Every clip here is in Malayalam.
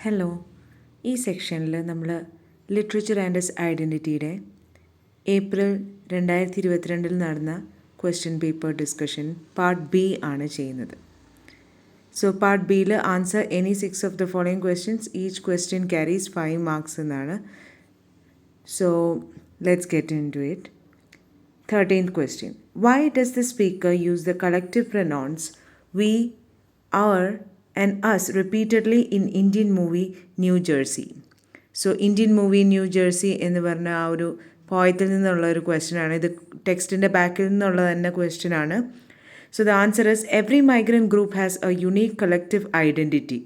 ഹലോ, ഈ സെക്ഷനിൽ നമ്മൾ ലിറ്ററേച്ചർ ആൻഡ് ഇറ്റ്സ് ഐഡൻറ്റിറ്റിയുടെ ഏപ്രിൽ 2022 നടന്ന question paper discussion part B ആണ് ചെയ്യുന്നത്. സോ പാർട്ട് ബിയിൽ answer any 6 of the following questions, each question carries 5 marks എന്നാണ്. So let's get into it. 13th question. Why does the speaker use the collective pronouns we, our and us repeatedly in Indian movie New Jersey? So Indian movie New Jersey എന്ന് പറഞ്ഞ ആ ഒരു പോയത്തിൽ നിന്നുള്ള ഒരു ക്വസ്റ്റ്യൻ ആണ്. ഇത് ടെക്സ്റ്റിൻ്റെ ബാക്കിൽ നിന്നുള്ള തന്നെ ക്വസ്റ്റ്യൻ ആണ്. So the answer is every migrant group has A unique collective identity.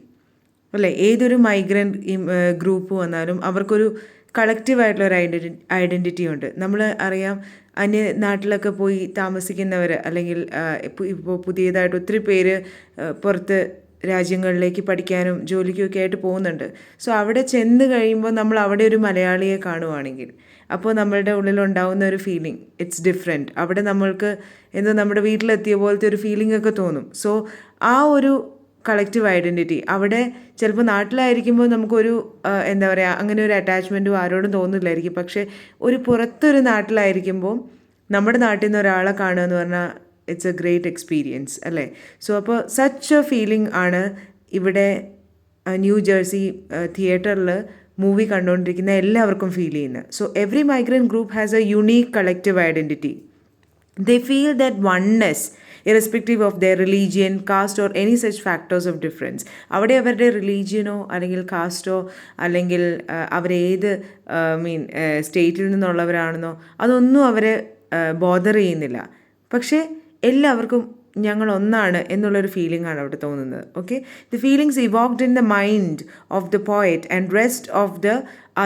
അല്ലേ, ഏതൊരു മൈഗ്രൻ്റ് ഗ്രൂപ്പ് വന്നാലും അവർക്കൊരു കളക്റ്റീവായിട്ടുള്ളൊരു ഐഡൻറ്റിറ്റി ഉണ്ട്. നമ്മൾ അറിയാം, അന്യ നാട്ടിലൊക്കെ പോയി താമസിക്കുന്നവർ അല്ലെങ്കിൽ ഇപ്പോൾ പുതിയതായിട്ട് ഒത്തിരി പേര് പുറത്ത് രാജ്യങ്ങളിലേക്ക് പഠിക്കാനും ജോലിക്കുമൊക്കെ ആയിട്ട് പോകുന്നുണ്ട്. സോ അവിടെ ചെന്ന് കഴിയുമ്പോൾ നമ്മൾ അവിടെ ഒരു മലയാളിയെ കാണുവാണെങ്കിൽ അപ്പോൾ നമ്മളുടെ ഉള്ളിലുണ്ടാവുന്ന ഒരു ഫീലിംഗ് ഇറ്റ്സ് ഡിഫറെൻറ്റ്. അവിടെ നമ്മൾക്ക് എന്തോ നമ്മുടെ വീട്ടിലെത്തിയ പോലത്തെ ഒരു ഫീലിംഗ് ഒക്കെ തോന്നും. സോ ആ ഒരു കളക്റ്റീവ് ഐഡൻറ്റിറ്റി അവിടെ ചിലപ്പോൾ നാട്ടിലായിരിക്കുമ്പോൾ നമുക്കൊരു എന്താ പറയുക, അങ്ങനെ ഒരു അറ്റാച്ച്മെൻറ്റും ആരോടും തോന്നില്ലായിരിക്കും. പക്ഷേ ഒരു പുറത്തൊരു നാട്ടിലായിരിക്കുമ്പോൾ നമ്മുടെ നാട്ടിൽ നിന്ന് ഒരാളെ കാണുക എന്ന് പറഞ്ഞാൽ ഇറ്റ്സ് എ ഗ്രേറ്റ് എക്സ്പീരിയൻസ് അല്ലേ. സോ അപ്പോൾ സച്ച് എ ഫീലിംഗ് ആണ് ഇവിടെ ന്യൂ ജേഴ്സി തിയേറ്ററിൽ മൂവി കണ്ടുകൊണ്ടിരിക്കുന്ന എല്ലാവർക്കും ഫീൽ ചെയ്യുന്നത്. So every migrant group has A unique collective identity. They feel that oneness irrespective of their religion, caste or any such factors of difference. അവിടെ അവരുടെ റിലീജിയനോ അല്ലെങ്കിൽ കാസ്റ്റോ അല്ലെങ്കിൽ അവരേത് സ്റ്റേറ്റിൽ നിന്നുള്ളവരാണെന്നോ അതൊന്നും അവരെ ബോദർ ചെയ്യുന്നില്ല. പക്ഷേ എല്ലാവർക്കും ഞങ്ങൾ ഒന്നാണ് എന്നുള്ളൊരു ഫീലിംഗ് ആണ് അവിടെ തോന്നുന്നത്. Okay, the feelings evoked in the mind of the poet and rest of the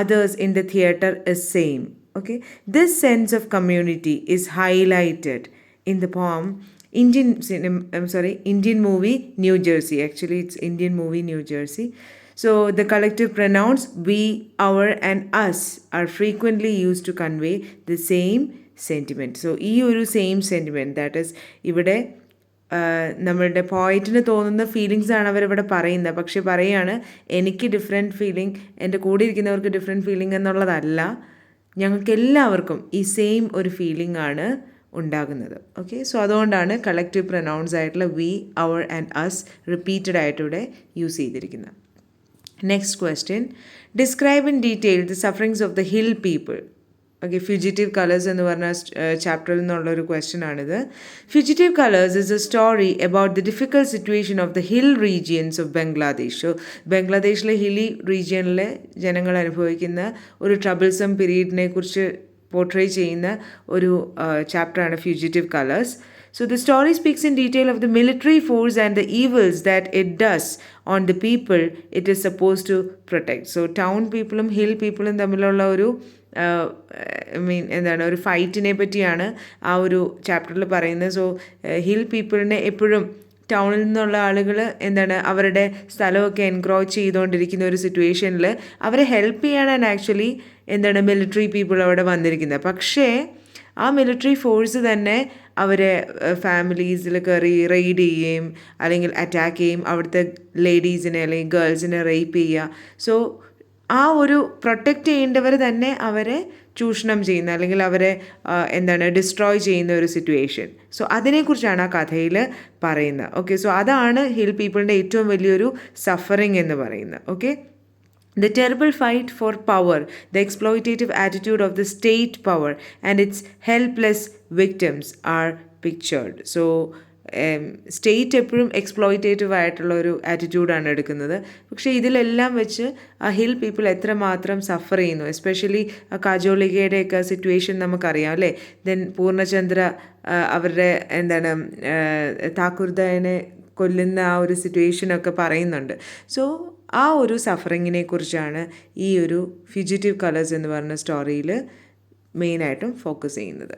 others in the theatre is same. Okay, this sense of community is highlighted in the poem Indian movie New Jersey. Actually it's Indian movie New Jersey. So the collective pronouns we, our and us are frequently used to convey the same sentiment. So ഈ ഒരു സെയിം സെൻറ്റിമെൻറ്റ്, ദാറ്റ് ഈസ് ഇവിടെ നമ്മളുടെ പോയിറ്റിന് തോന്നുന്ന ഫീലിങ്സ് ആണ് അവരിവിടെ പറയുന്നത്. പക്ഷെ പറയാണ് എനിക്ക് ഡിഫറെൻറ്റ് ഫീലിംഗ്, എൻ്റെ കൂടെ ഇരിക്കുന്നവർക്ക് ഡിഫറെൻറ്റ് ഫീലിംഗ് എന്നുള്ളതല്ല, ഞങ്ങൾക്ക് എല്ലാവർക്കും ഈ സെയിം ഒരു ഫീലിംഗ് ആണ് ഉണ്ടാകുന്നത്. ഓക്കെ, സോ അതുകൊണ്ടാണ് കളക്റ്റീവ് പ്രൊനൗൺസ് ആയിട്ടുള്ള we, our and us repeated ആയിട്ട് ഇവിടെ യൂസ് ചെയ്തിരിക്കുന്നത്. Next question. Describe in detail the sufferings of the hill people. Okay, fugitive colours എന്ന് പറഞ്ഞ ചാപ്റ്ററിൽ നിന്നുള്ളൊരു ക്വസ്റ്റ്യൻ ആണിത്. Fugitive colours is a story about the difficult situation of the hill regions of Bangladesh. So ബംഗ്ലാദേശിലെ ഹില്ലി റീജിയനിലെ ജനങ്ങൾ അനുഭവിക്കുന്ന ഒരു ട്രബിൾസം പീരീഡിനെ കുറിച്ച് പോർട്രേ ചെയ്യുന്ന ഒരു ചാപ്റ്ററാണ് fugitive colours. So the story speaks in detail of the military force and the evils that it does on the people it is supposed to protect. So town peopleum hill peopleum തമ്മിലുള്ള ഒരു എന്താണ് ഒരു ഫൈറ്റിനെ പറ്റിയാണ് ആ ഒരു ചാപ്റ്ററിൽ പറയുന്നത്. സോ ഹിൽ പീപ്പിളിനെ എപ്പോഴും ടൗണിൽ നിന്നുള്ള ആളുകൾ എന്താണ് അവരുടെ സ്ഥലമൊക്കെ എൻക്രോച്ച് ചെയ്തുകൊണ്ടിരിക്കുന്ന ഒരു സിറ്റുവേഷനിൽ അവരെ ഹെൽപ്പ് ചെയ്യാനാണ് ആക്ച്വലി എന്താണ് മിലിറ്ററി പീപ്പിൾ അവിടെ വന്നിരിക്കുന്നത്. പക്ഷേ ആ മിലിറ്ററി ഫോഴ്സ് തന്നെ അവരെ ഫാമിലീസിൽ കയറി റെയ്ഡ് ചെയ്യുകയും അല്ലെങ്കിൽ അറ്റാക്ക് ചെയ്യും, അവിടുത്തെ ലേഡീസിനെ അല്ലെങ്കിൽ ഗേൾസിനെ റേപ്പ് ചെയ്യുക. സോ ആ ഒരു പ്രൊട്ടക്റ്റ് ചെയ്യേണ്ടവർ തന്നെ അവരെ ചൂഷണം ചെയ്യുന്ന അല്ലെങ്കിൽ അവരെ എന്താണ് ഡിസ്ട്രോയ് ചെയ്യുന്ന ഒരു സിറ്റുവേഷൻ. സോ അതിനെക്കുറിച്ചാണ് ആ കഥയിൽ പറയുന്നത്. ഓക്കെ, സോ അതാണ് ഹിൽ പീപ്പിളിൻ്റെ ഏറ്റവും വലിയൊരു സഫറിങ് എന്ന് പറയുന്നത്. Okay, the terrible fight for power, the exploitative attitude of the state power and its helpless victims are pictured. So state എപ്പോഴും എക്സ്പ്ലോയിറ്റേറ്റീവ് ആയിട്ടുള്ള ഒരു ആറ്റിറ്റ്യൂഡാണ് എടുക്കുന്നത്. പക്ഷേ ഇതിലെല്ലാം വെച്ച് ആ ഹിൽ പീപ്പിൾ എത്രമാത്രം സഫർ ചെയ്യുന്നു, എസ്പെഷ്യലി കാജോളികയുടെയൊക്കെ സിറ്റുവേഷൻ നമുക്കറിയാം അല്ലേ. ദെൻ പൂർണ്ണചന്ദ്ര അവരുടെ എന്താണ് താക്കൂർദാനെ കൊല്ലുന്ന ആ ഒരു സിറ്റുവേഷനൊക്കെ പറയുന്നുണ്ട്. സോ ആ ഒരു സഫറിങ്ങിനെ കുറിച്ചാണ് ഈ ഒരു ഫ്യൂജിറ്റീവ് കളേഴ്സ് എന്ന് പറഞ്ഞ സ്റ്റോറിയിൽ മെയിനായിട്ടും ഫോക്കസ് ചെയ്യുന്നത്.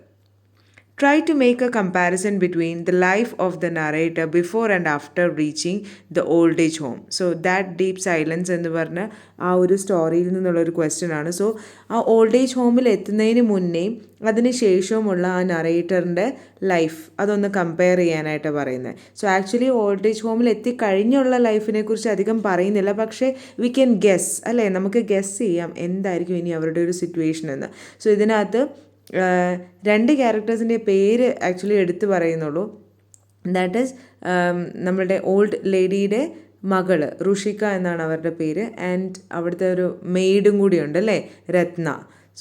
Try to make a comparison between the life of the narrator before and after reaching the old age home. So that deep silence എന്ന് പറഞ്ഞ ആ ഒരു സ്റ്റോറിയിൽ നിന്നുള്ളൊരു ക്വസ്റ്റ്യൻ ആണ്. സോ ആ ഓൾഡ് ഏജ് ഹോമിൽ എത്തുന്നതിന് മുന്നേ അതിന് ശേഷവുമുള്ള ആ നറേറ്ററിൻ്റെ ലൈഫ് അതൊന്ന് കമ്പയർ ചെയ്യാനായിട്ട് പറയുന്നത്. സോ ആക്ച്വലി ഓൾഡ് ഏജ് ഹോമിൽ എത്തിക്കഴിഞ്ഞുള്ള ലൈഫിനെ കുറിച്ച് അധികം പറയുന്നില്ല, പക്ഷേ വി ക്യാൻ ഗെസ് അല്ലേ, നമുക്ക് ഗെസ് ചെയ്യാം എന്തായിരിക്കും ഇനി അവരുടെ ഒരു സിറ്റുവേഷൻ എന്ന്. സോ ഇതിനകത്ത് രണ്ട് ക്യാരക്ടേഴ്സിൻ്റെ പേര് ആക്ച്വലി എടുത്ത് പറയുന്നുള്ളൂ. ദാറ്റ് ഈസ് നമ്മളുടെ ഓൾഡ് ലേഡിയുടെ മകള് റുഷിക എന്നാണ് അവരുടെ പേര്. ആൻഡ് അവിടുത്തെ ഒരു മെയ്ഡും കൂടിയുണ്ട് അല്ലേ, രത്ന.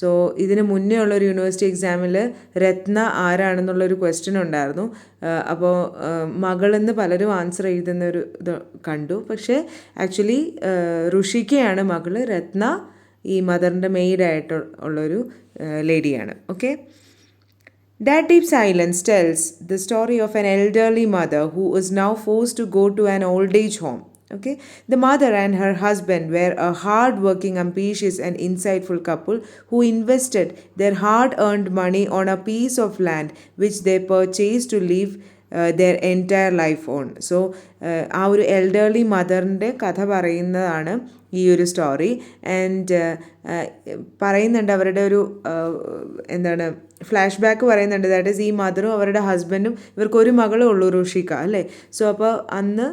സോ ഇതിന് മുന്നേ ഉള്ളൊരു യൂണിവേഴ്സിറ്റി എക്സാമിൽ രത്ന ആരാണെന്നുള്ളൊരു ക്വസ്റ്റ്യൻ ഉണ്ടായിരുന്നു. അപ്പോൾ മകളെന്ന് പലരും ആൻസർ എഴുതുന്നൊരു ഇത് കണ്ടു. പക്ഷേ ആക്ച്വലി റുഷിക്കയാണ് മകള്, രത്ന ഈ മദറിൻ്റെ മെയ്ഡായിട്ട് ഉള്ളൊരു ലേഡിയാണ്. Okay. That deep silence tells the story of an elderly mother who is now forced to go to an old age home. Okay, the mother and her husband were a hard-working, ambitious, and insightful couple who invested their hard-earned money on a piece of land which they purchased to live their entire life on. So ആ ഒരു എൽഡർലി മദറിൻ്റെ കഥ പറയുന്നതാണ് ഈ ഒരു സ്റ്റോറി. ആൻഡ് പറയുന്നുണ്ട് അവരുടെ ഒരു എന്താണ് ഫ്ലാഷ് ബാക്ക് പറയുന്നുണ്ട്. ദാറ്റ് ഈസ് ഈ മദറും അവരുടെ ഹസ്ബൻഡും, ഇവർക്കൊരു മകളേ ഉള്ളൂ റുഷിക അല്ലേ. സോ അപ്പോൾ അന്ന്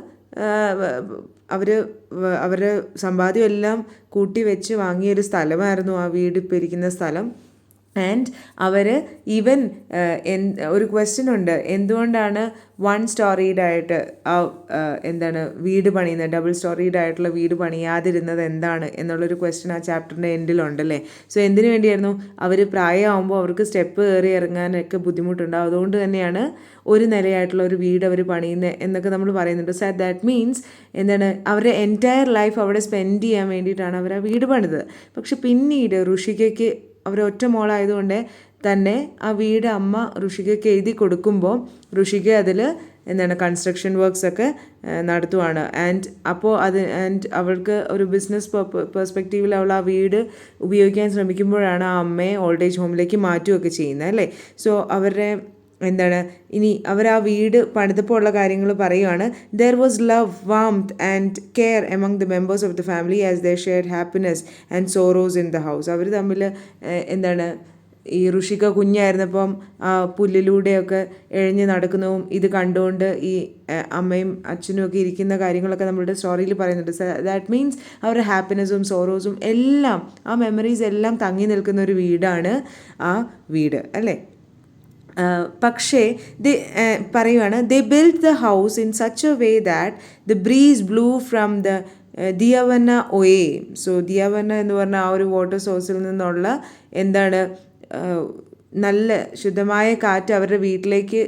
അവരുടെ സമ്പാദ്യം എല്ലാം കൂട്ടി വെച്ച് വാങ്ങിയൊരു സ്ഥലമായിരുന്നു ആ വീട് ഇപ്പോൾ ഇരിക്കുന്ന സ്ഥലം. ആൻഡ് അവർ ഈവൻ ഒരു ക്വസ്റ്റ്യൻ ഉണ്ട്, എന്തുകൊണ്ടാണ് വൺ സ്റ്റോറീഡ് ആയിട്ട് എന്താണ് വീട് പണിയുന്നത്, ഡബിൾ സ്റ്റോറീഡ് ആയിട്ടുള്ള വീട് പണിയാതിരുന്നത് എന്താണ് എന്നുള്ളൊരു ക്വസ്റ്റ്യൻ ആ ചാപ്റ്ററിൻ്റെ എൻഡിലുണ്ടല്ലേ. സോ എന്തിനു വേണ്ടിയായിരുന്നു, അവർ പ്രായമാകുമ്പോൾ അവർക്ക് സ്റ്റെപ്പ് കയറി ഇറങ്ങാനൊക്കെ ബുദ്ധിമുട്ടുണ്ടാവും, അതുകൊണ്ട് തന്നെയാണ് ഒരു നിലയായിട്ടുള്ള ഒരു വീട് അവർ പണിയുന്നത് എന്നൊക്കെ നമ്മൾ പറയുന്നുണ്ട്. സോ ദാറ്റ് മീൻസ് എന്താണ്, അവരുടെ എൻറ്റയർ ലൈഫ് അവിടെ സ്പെൻഡ് ചെയ്യാൻ വേണ്ടിയിട്ടാണ് അവർ ആ വീട് പണിതത്. പക്ഷെ പിന്നീട് ഋഷികയ്ക്ക് അവർ ഒറ്റ മോളായതുകൊണ്ട് തന്നെ ആ വീട് അമ്മ ഋഷികയ്ക്ക് എഴുതി കൊടുക്കുമ്പോൾ ഋഷിക അതിൽ എന്താണ് കൺസ്ട്രക്ഷൻ വർക്ക്സ് ഒക്കെ നടത്തുവാണ്. ആൻഡ് അവൾക്ക് ഒരു ബിസിനസ് പെർസ്പെക്റ്റീവിൽ അവൾ ആ വീട് ഉപയോഗിക്കാൻ ശ്രമിക്കുമ്പോഴാണ് ആ അമ്മയെ ഓൾഡ് ഏജ് ഹോമിലേക്ക് മാറ്റുകയൊക്കെ ചെയ്യുന്നത് അല്ലേ. സോ അവരുടെ എന്താണ് ഇനി അവർ ആ വീട് പണിതപ്പോൾ ഉള്ള കാര്യങ്ങൾ പറയുകയാണ്. There was love, warmth and care among the members of the family as they shared happiness and sorrows in the house. അവർ തമ്മിൽ എന്താണ് ഈ ഋഷിക കുഞ്ഞായിരുന്നപ്പം ആ പുല്ലിലൂടെയൊക്കെ എഴഞ്ഞ് നടക്കുന്നതും ഇത് കണ്ടുകൊണ്ട് ഈ അമ്മയും അച്ഛനും ഒക്കെ ഇരിക്കുന്ന കാര്യങ്ങളൊക്കെ നമ്മളുടെ സ്റ്റോറിയിൽ പറയുന്നുണ്ട്. ദാറ്റ് മീൻസ് അവരുടെ ഹാപ്പിനെസ്സും സോറോസും എല്ലാം ആ മെമ്മറീസ് എല്ലാം തങ്ങി നിൽക്കുന്ന ഒരു വീടാണ് ആ വീട് അല്ലേ. പക്ഷേ പറയുവാണ്, they build the house in such a way that the breeze blew from the Diyawanna Oya. So Diyawanna എന്ന് പറഞ്ഞ ആ ഒരു വാട്ടർ സോഴ്സിൽ നിന്നുള്ള എന്താണ് നല്ല ശുദ്ധമായ കാറ്റ് അവരുടെ വീട്ടിലേക്ക്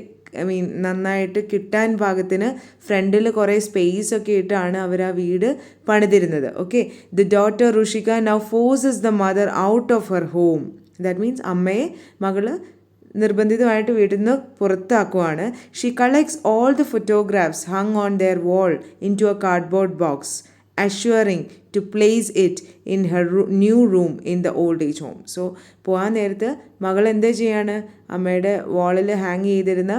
നന്നായിട്ട് കിട്ടാൻ പാകത്തിന് ഫ്രണ്ടിൽ കുറേ സ്പേസ് ഒക്കെ ഇട്ടാണ് അവർ ആ വീട് പണിതിരുന്നത്. Okay. The daughter Rushika now forces the mother out of her home. That means അമ്മയെ മകള് നിർബന്ധിതമായിട്ട് വീട്ടിൽ നിന്ന് പുറത്താക്കുവാണ്. She collects all the photographs hung on their wall into a cardboard box assuring to place it in her new room in the old age home. So പോകാൻ നേരത്ത് മകൾ എന്താ ചെയ്യാണ്, അമ്മയുടെ വാളിൽ ഹാങ് ചെയ്തിരുന്ന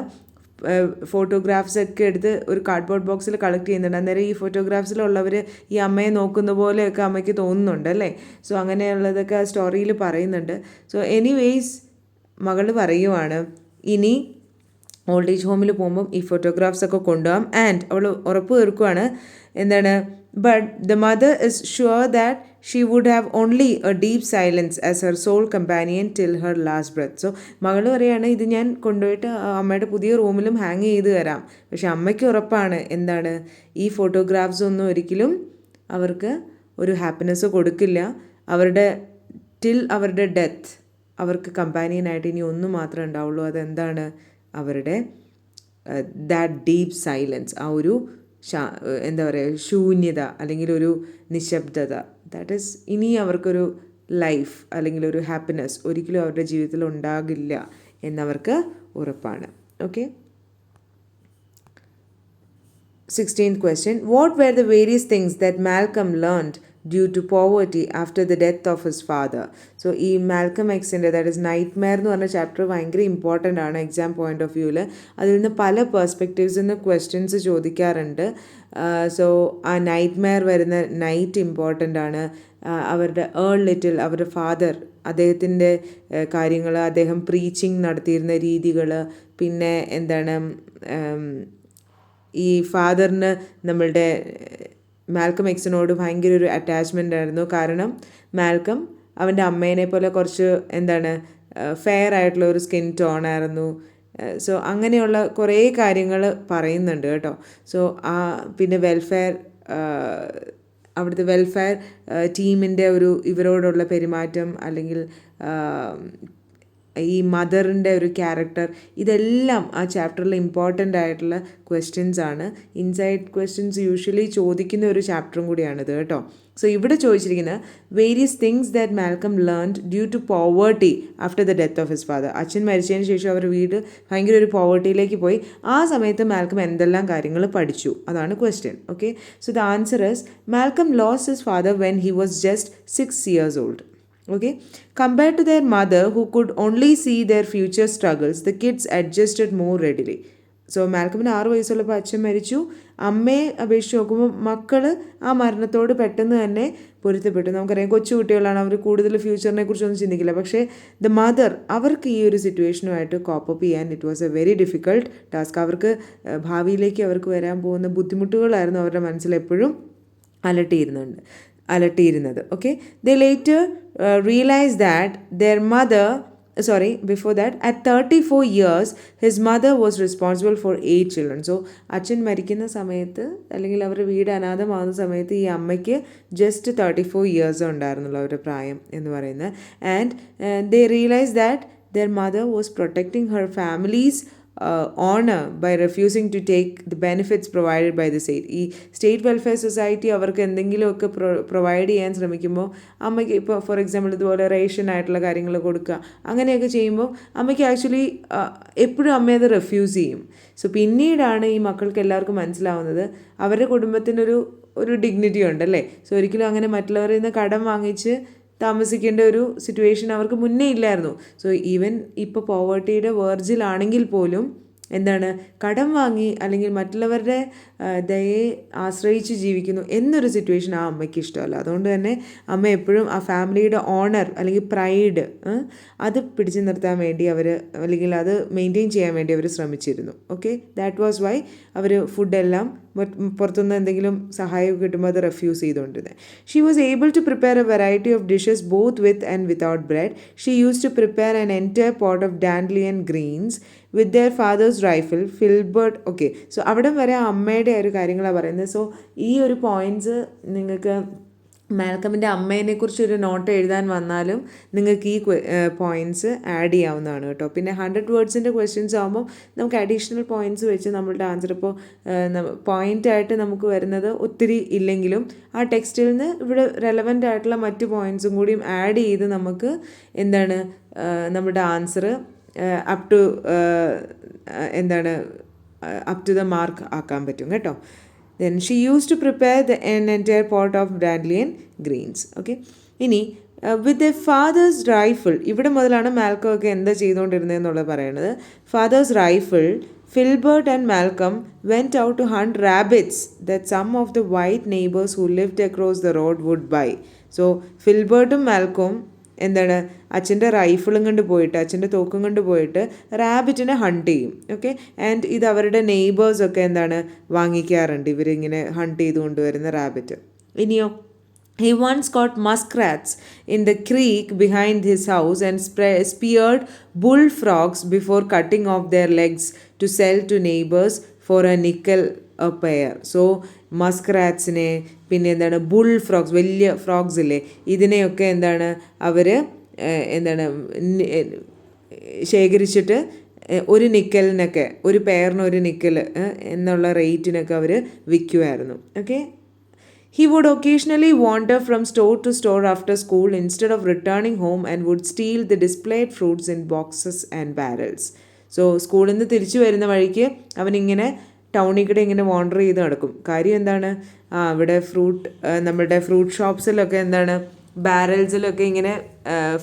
ഫോട്ടോഗ്രാഫ്സ് ഒക്കെ എടുത്ത് ഒരു കാർഡ്ബോർഡ് ബോക്സിൽ കളക്ട് ചെയ്യുന്നുണ്ട്. അന്നേരം ഈ ഫോട്ടോഗ്രാഫ്സിലുള്ളവർ ഈ അമ്മയെ നോക്കുന്ന പോലെയൊക്കെ അമ്മയ്ക്ക് തോന്നുന്നുണ്ട് അല്ലേ. സോ അങ്ങനെയുള്ളതൊക്കെ ആ സ്റ്റോറിയിൽ പറയുന്നുണ്ട്. സോ എനിവേയ്സ് മകൾ പറയുവാണ്, ഇനി ഓൾഡ് ഏജ് ഹോമിൽ പോകുമ്പം ഈ ഫോട്ടോഗ്രാഫ്സ് ഒക്കെ കൊണ്ടുപോകാം. ആൻഡ് അവൾ ഉറപ്പ് തീർക്കുവാണ് എന്താണ്, but the mother is sure that she would have only a deep silence as her soul companion till her last breath. So മകൾ പറയുകയാണ്, ഇത് ഞാൻ കൊണ്ടുപോയിട്ട് അമ്മയുടെ പുതിയ റൂമിലും ഹാങ് ചെയ്ത് തരാം. പക്ഷെ അമ്മയ്ക്ക് ഉറപ്പാണ് എന്താണ്, ഈ ഫോട്ടോഗ്രാഫ്സ് ഒന്നും ഒരിക്കലും അവർക്ക് ഒരു ഹാപ്പിനെസ് കൊടുക്കില്ല. അവരുടെ ഡെത്ത് അവർക്ക് കമ്പാനിയനായിട്ട് ഇനി ഒന്നും മാത്രമേ ഉണ്ടാവുള്ളൂ. അതെന്താണ്, അവരുടെ ദാറ്റ് ഡീപ്പ് സൈലൻസ്, ആ ഒരു എന്താ പറയുക ശൂന്യത അല്ലെങ്കിൽ ഒരു നിശബ്ദത. ദാറ്റ് ഈസ് ഇനി അവർക്കൊരു ലൈഫ് അല്ലെങ്കിൽ ഒരു ഹാപ്പിനെസ് ഒരിക്കലും അവരുടെ ജീവിതത്തിൽ ഉണ്ടാകില്ല എന്നവർക്ക് ഉറപ്പാണ്. Okay. 16th question. What were the various things that Malcolm learned due to poverty after the death of his father? So ഈ മാൽക്കം എക്സിൻ്റെ ദാറ്റ് ഇസ് നൈറ്റ്മെയർ എന്ന് പറഞ്ഞ ചാപ്റ്റർ ഭയങ്കര ഇമ്പോർട്ടൻ്റ് ആണ് എക്സാം പോയിന്റ് ഓഫ് വ്യൂവിൽ. അതിൽ നിന്ന് പല പെർസ്പെക്റ്റീവ്സിൽ നിന്ന് ക്വസ്റ്റ്യൻസ് ചോദിക്കാറുണ്ട്. സോ ആ നൈറ്റ്മെയർ വരുന്ന നൈറ്റ് ഇമ്പോർട്ടൻ്റ് ആണ്. അവരുടെ ലിറ്റിൽ അവരുടെ ഫാദർ അദ്ദേഹത്തിൻ്റെ കാര്യങ്ങൾ, അദ്ദേഹം പ്രീച്ചിങ് നടത്തിയിരുന്ന രീതികൾ, പിന്നെ എന്താണ് ഈ ഫാദറിന് നമ്മളുടെ മാൽക്കം എക്സിനോട് ഭയങ്കര ഒരു അറ്റാച്ച്മെൻ്റ് ആയിരുന്നു. കാരണം മാൽക്കം അവൻ്റെ അമ്മേനെ പോലെ കുറച്ച് എന്താണ് ഫെയർ ആയിട്ടുള്ള ഒരു സ്കിൻ ടോൺ ആയിരുന്നു. സോ അങ്ങനെയുള്ള കുറേ കാര്യങ്ങൾ പറയുന്നുണ്ട് കേട്ടോ. സോ പിന്നെ അവിടുത്തെ വെൽഫെയർ ടീമിൻ്റെ ഒരു ഇവരോടുള്ള പെരുമാറ്റം, അല്ലെങ്കിൽ ഈ മദറിൻ്റെ ഒരു ക്യാരക്ടർ, ഇതെല്ലാം ആ ചാപ്റ്ററിൽ ഇമ്പോർട്ടൻ്റ് ആയിട്ടുള്ള ക്വസ്റ്റ്യൻസ് ആണ്. ഇൻസൈഡ് ക്വസ്റ്റ്യൻസ് യൂഷ്വലി ചോദിക്കുന്ന ഒരു ചാപ്റ്ററും കൂടിയാണിത് കേട്ടോ. സോ ഇവിടെ ചോദിച്ചിരിക്കുന്നത് various things that Malcolm learned due to poverty after the death of his father. അച്ഛൻ മരിച്ചതിന് ശേഷം അവരുടെ വീട് ഭയങ്കര ഒരു പോവേർട്ടിയിലേക്ക് പോയി. ആ സമയത്ത് മാൽക്കം എന്തെല്ലാം കാര്യങ്ങൾ പഠിച്ചു, അതാണ് question. Okay, so the answer is Malcolm lost his father when he was just 6 years old. Okay, compared to their mother who could only see their future struggles, the kids adjusted more readily. So മാൽക്കമിന് 6 വയസ്സുള്ളപ്പോൾ അച്ഛൻ മരിച്ചു. അമ്മയെ അപേക്ഷിച്ച് നോക്കുമ്പോൾ മക്കൾ ആ മരണത്തോട് പെട്ടെന്ന് തന്നെ പൊരുത്തപ്പെട്ടു. നമുക്കറിയാം കൊച്ചു കുട്ടികളാണ്, അവർ കൂടുതൽ ഫ്യൂച്ചറിനെ കുറിച്ചൊന്നും ചിന്തിക്കില്ല. പക്ഷേ ദ മദർ, അവർക്ക് ഈ ഒരു സിറ്റുവേഷനുമായിട്ട് കോപ്പപ്പ് ചെയ്യാൻ it was a very difficult task. അവർക്ക് ഭാവിയിലേക്ക് അവർക്ക് വരാൻ പോകുന്ന ബുദ്ധിമുട്ടുകളായിരുന്നു അവരുടെ മനസ്സിൽ എപ്പോഴും അലട്ടിയിരുന്നത്. Okay, they later realized that their mother, before that, at 34 years, his mother was responsible for 8 children. So അച്ഛൻ മരിക്കുന്ന സമയത്ത്, അല്ലെങ്കിൽ അവരുടെ വീട് അനാഥമാകുന്ന സമയത്ത് ഈ അമ്മയ്ക്ക് ജസ്റ്റ് 34 years ഉണ്ടായിരുന്നുള്ളൂ അവരുടെ പ്രായം എന്ന് പറയുന്നത്. And they realise that their mother was protecting her family's honor by refusing to take the benefits provided by the state. ഈ സ്റ്റേറ്റ് വെൽഫെയർ സൊസൈറ്റി അവർക്ക് എന്തെങ്കിലുമൊക്കെ പ്രൊവൈഡ് ചെയ്യാൻ ശ്രമിക്കുമ്പോൾ അമ്മയ്ക്ക്, ഇപ്പോൾ ഫോർ എക്സാമ്പിൾ ഇതുപോലെ റേഷൻ ആയിട്ടുള്ള കാര്യങ്ങൾ കൊടുക്കുക, അങ്ങനെയൊക്കെ ചെയ്യുമ്പോൾ അമ്മയ്ക്ക് ആക്ച്വലി എപ്പോഴും അമ്മ അത് റെഫ്യൂസ് ചെയ്യും. സോ പിന്നീടാണ് ഈ മക്കൾക്ക് എല്ലാവർക്കും മനസ്സിലാവുന്നത് അവരുടെ കുടുംബത്തിനൊരു ഡിഗ്നിറ്റി ഉണ്ടല്ലേ. സോ ഒരിക്കലും അങ്ങനെ മറ്റുള്ളവരിൽ നിന്ന് കടം വാങ്ങിച്ച് താമസിക്കേണ്ട ഒരു സിറ്റുവേഷൻ അവർക്ക് മുന്നേ ഇല്ലായിരുന്നു. സോ ഈവൻ ഇപ്പോൾ പോവേർട്ടിയുടെ വേർജിലാണെങ്കിൽ പോലും എന്താണ്, കടം വാങ്ങി അല്ലെങ്കിൽ മറ്റുള്ളവരുടെ ദയെ ആശ്രയിച്ച് ജീവിക്കുന്നു എന്നൊരു സിറ്റുവേഷൻ ആ അമ്മയ്ക്ക് ഇഷ്ടമല്ല. അതുകൊണ്ട് തന്നെ അമ്മ എപ്പോഴും ആ ഫാമിലിയുടെ ഓണർ അല്ലെങ്കിൽ പ്രൈഡ് അത് പിടിച്ചു നിർത്താൻ വേണ്ടി അല്ലെങ്കിൽ അത് മെയിൻറ്റെയിൻ ചെയ്യാൻ വേണ്ടി അവർ ശ്രമിച്ചിരുന്നു. ഓക്കെ, ദാറ്റ് വാസ് വൈ അവർ ഫുഡെല്ലാം പുറത്തുനിന്ന് എന്തെങ്കിലും സഹായം കിട്ടുമ്പോൾ അത് റെഫ്യൂസ് ചെയ്തുകൊണ്ടിരുന്നത്. She was able to prepare a variety of dishes both with and without bread. She use to prepare an entire pot of dandelion greens with their father's rifle Filbert. Okay, so അവിടെ വരെ അമ്മയുടെ ഒരു കാര്യങ്ങളാണ് പറയുന്നത്. സോ ഈ ഒരു പോയിൻറ്റ്സ് നിങ്ങൾക്ക് മാൽക്കമിൻ്റെ അമ്മേനെക്കുറിച്ചൊരു നോട്ട് എഴുതാൻ വന്നാലും നിങ്ങൾക്ക് ഈ പോയിൻറ്റ്സ് ആഡ് ചെയ്യാവുന്നതാണ് കേട്ടോ. പിന്നെ 100 വേർഡ്സിൻ്റെ ക്വസ്റ്റ്യൻസ് ആകുമ്പോൾ നമുക്ക് അഡീഷണൽ പോയിൻറ്റ്സ് വെച്ച് നമ്മളുടെ ആൻസർ ഇപ്പോൾ പോയിൻ്റായിട്ട് നമുക്ക് വരുന്നത് ഒത്തിരി ഇല്ലെങ്കിലും ആ ടെക്സ്റ്റിൽ നിന്ന് ഇവിടെ റെലവൻ്റ് ആയിട്ടുള്ള മറ്റ് പോയിൻറ്റ്സും കൂടിയും ആഡ് ചെയ്ത് നമുക്ക് എന്താണ് നമ്മുടെ answer up to the mark ആക്കാൻ പറ്റും കേട്ടോ. Then she used to prepare an entire pot of dandelion greens. Okay, ഇനി with their father's rifle, ഇവിടെ മുതലാണ് മാൽക്കം ഒക്കെ എന്താ ചെയ്തുകൊണ്ടിരുന്നതെന്നുള്ളത് പറയുന്നത്. Father's rifle, Filbert and Malcolm went out to hunt rabbits that some of the white neighbors who lived across the road would buy. So ഫിൽബർട്ടും മാൽക്കവും എന്താണ് അച്ഛൻ്റെ റൈഫിളും കൊണ്ട് പോയിട്ട്, അച്ഛൻ്റെ തോക്കും കൊണ്ട് പോയിട്ട് റാബിറ്റിനെ ഹണ്ട് ചെയ്യും. ഓക്കെ, ആൻഡ് ഇത് അവരുടെ നെയ്ബേഴ്സൊക്കെ എന്താണ് വാങ്ങിക്കാറുണ്ട്, ഇവരിങ്ങനെ ഹണ്ട് ചെയ്ത് കൊണ്ടുവരുന്ന റാബിറ്റ്. ഇനിയോ, he once caught muskrats in the creek behind his house and speared bullfrogs before cutting off their legs to sell to neighbors for a nickel a pair. So മസ്ക്രാറ്റ്സിനെ, പിന്നെ എന്താണ് ബുൾ ഫ്രോഗ്സ്, വലിയ ഫ്രോഗ്സ് ഇല്ലേ, ഇതിനെയൊക്കെ എന്താണ് അവർ ശേഖരിച്ചിട്ട് ഒരു നിക്കലിനൊക്കെ, ഒരു പെയറിന് ഒരു നിക്കൽ എന്നുള്ള റേറ്റിനൊക്കെ അവർ വിൽക്കുമായിരുന്നു. Okay, he would occasionally wander from store to store after school instead of returning home and would steal the displayed fruits in boxes and barrels. So സ്കൂളിൽ നിന്ന് തിരിച്ചു വരുന്ന വഴിക്ക് അവനിങ്ങനെ ടൗണിൽ കൂടെ ഇങ്ങനെ വാണ്ടർ ചെയ്ത് നടക്കും. കാര്യം എന്താണ്, അവിടെ നമ്മുടെ ഫ്രൂട്ട് ഷോപ്സിലൊക്കെ എന്താണ് ബാരൽസിലൊക്കെ ഇങ്ങനെ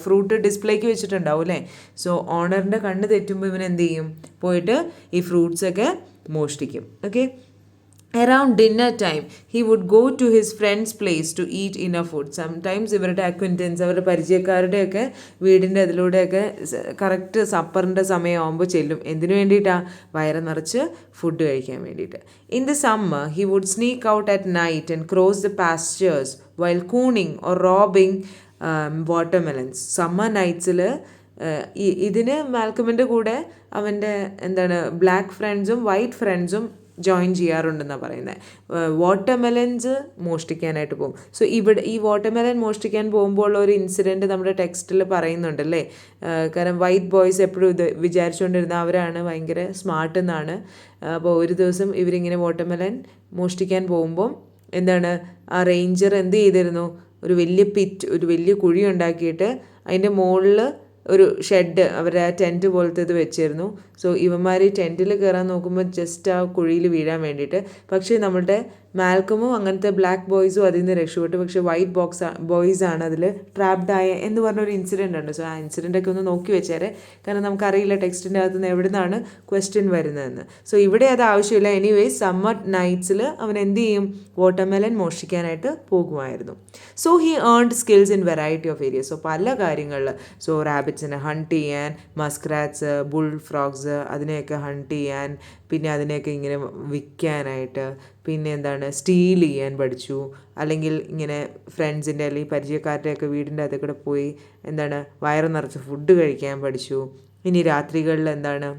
ഫ്രൂട്ട് ഡിസ്പ്ലേക്ക് വെച്ചിട്ടുണ്ടാവും അല്ലേ. സോ ഓണറിൻ്റെ കണ്ണ് തെറ്റുമ്പോൾ ഇവൻ എന്ത് ചെയ്യും, പോയിട്ട് ഈ ഫ്രൂട്ട്സൊക്കെ മോഷ്ടിക്കും. Okay. Around dinner time, he would go to his friend's place to eat enough food. Sometimes ഇവരുടെ അക്വൻറ്റൻസ്, അവരുടെ പരിചയക്കാരുടെയൊക്കെ വീടിൻ്റെ അതിലൂടെയൊക്കെ കറക്റ്റ് സപ്പറിൻ്റെ സമയമാകുമ്പോൾ ചെല്ലും. എന്തിനു വേണ്ടിയിട്ടാണ്? വയറ് നിറച്ച് ഫുഡ് കഴിക്കാൻ വേണ്ടിയിട്ട്. In the summer he would sneak out at night and cross the pastures while cooning or robbing watermelons. Summer നൈറ്റ്സിൽ ഇതിന് മാൽക്കമിൻ്റെ കൂടെ അവൻ്റെ എന്താണ് ബ്ലാക്ക് ഫ്രണ്ട്സും വൈറ്റ് ഫ്രണ്ട്സും ജോയിൻ ചെയ്യാറുണ്ടെന്നാണ് പറയുന്നത്. വാട്ടർമെലൻസ് മോഷ്ടിക്കാനായിട്ട് പോകും. സോ ഇവിടെ ഈ വാട്ടർമെലൻ മോഷ്ടിക്കാൻ പോകുമ്പോൾ ഉള്ള ഒരു ഇൻസിഡൻറ്റ് നമ്മുടെ ടെക്സ്റ്റിൽ പറയുന്നുണ്ടല്ലേ. കാരണം വൈറ്റ് ബോയ്സ് എപ്പോഴും ഇത് വിചാരിച്ചുകൊണ്ടിരുന്ന അവരാണ് ഭയങ്കര സ്മാർട്ട് എന്നാണ്. അപ്പോൾ ഒരു ദിവസം ഇവരിങ്ങനെ വാട്ടർമെലൻ മോഷ്ടിക്കാൻ പോകുമ്പം എന്താണ്, ആ റേഞ്ചർ എന്ത് ചെയ്തിരുന്നു, ഒരു വലിയ കുഴി ഉണ്ടാക്കിയിട്ട് അതിൻ്റെ മുകളിൽ ഒരു ഷെഡ്, അവരുടെ ആ ടെൻറ്റ് പോലത്തെ ഇത് വെച്ചിരുന്നു. സോ ഇവന്മാർ ടെൻറ്റിൽ കയറാൻ നോക്കുമ്പോൾ ജസ്റ്റ് ആ കുഴിയിൽ വീഴാൻ വേണ്ടിയിട്ട്. പക്ഷേ നമ്മളുടെ മാൽക്കമും അങ്ങനത്തെ ബ്ലാക്ക് ബോയ്സും അതിൽ നിന്ന് രക്ഷപ്പെട്ടു. പക്ഷേ വൈറ്റ് ബോയ്സാണ് അതിൽ ട്രാപ്ഡായ എന്ന് പറഞ്ഞൊരു ഇൻസിഡൻ്റ് ഉണ്ട്. സോ ആ ഇൻസിഡൻ്റൊക്കെ ഒന്ന് നോക്കി വെച്ചേരെ, കാരണം നമുക്കറിയില്ല ടെക്സ്റ്റിൻ്റെ അകത്ത് നിന്ന് എവിടെ നിന്നാണ് ക്വസ്റ്റ്യൻ വരുന്നതെന്ന്. സോ ഇവിടെ അത് ആവശ്യമില്ല. എനിവേസ് സമ്മർ നൈറ്റ്സിൽ അവൻ എന്ത് ചെയ്യും, വാട്ടർമെലൻ മോഷ്ടിക്കാനായിട്ട് പോകുമായിരുന്നു. So he earned skills in variety of areas. So പല കാര്യങ്ങളിൽ, സോ റാബിറ്റ്സിനെ ഹണ്ട് ചെയ്യാൻ, മസ്ക്രാറ്റ്സ്, ബുൾ ഫ്രോഗ്സ് അതിനെയൊക്കെ ഹണ്ട് ചെയ്യാൻ, പിന്നെ അതിനെയൊക്കെ ഇങ്ങനെ വിൽക്കാനായിട്ട്, പിന്നെ എന്താണ് സ്റ്റീൽ ചെയ്യാൻ പഠിച്ചു. അല്ലെങ്കിൽ ഇങ്ങനെ ഫ്രണ്ട്സിൻ്റെ അല്ലെങ്കിൽ പരിചയക്കാരുടെയൊക്കെ വീടിൻ്റെ അകത്ത് കൂടെ പോയി എന്താണ് വയറ് നിറച്ച് ഫുഡ് കഴിക്കാൻ പഠിച്ചു. ഇനി രാത്രികളിൽ എന്താണ്